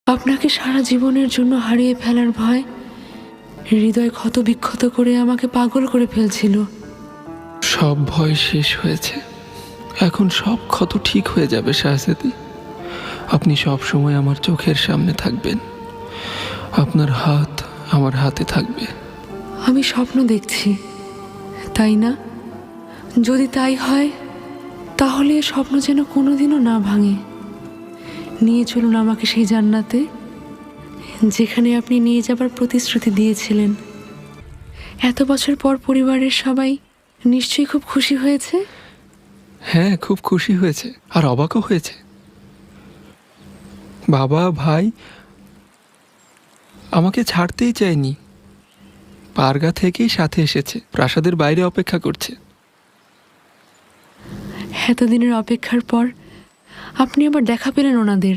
আপনাকে সারা জীবনের জন্য হারিয়ে ফেলার ভয় হৃদয় ক্ষত বিক্ষত করে আমাকে পাগল করে ফেলছিল। সব ভয় শেষ হয়েছে, এখন সব ক্ষত ঠিক হয়ে যাবে শাহজাদি। আপনি সব সময় আমার চোখের সামনে থাকবেন, আপনার হাত আমার হাতে থাকবে। আমি স্বপ্ন দেখছি, তাই না? যদি তাই হয় তাহলে এ স্বপ্ন যেন কোনোদিনও না ভাঙে। নিয়ে চলুন আমাকে সেই জান্নাতে, যেখানে আপনি নিয়ে যাবার প্রতিশ্রুতি দিয়েছিলেন। এত বছর পর পরিবারের সবাই নিশ্চয়ই খুব খুশি হয়েছে। হ্যাঁ, খুব খুশি হয়েছে, আর অবাকও হয়েছে। বাবা, ভাই আমাকে ছাড়তেই চায়নি, পারগা থেকেই সাথে এসেছে, প্রাসাদের বাইরে অপেক্ষা করছে। এতদিনের অপেক্ষার পর আপনি আবার দেখা পেলেন ওনাদের।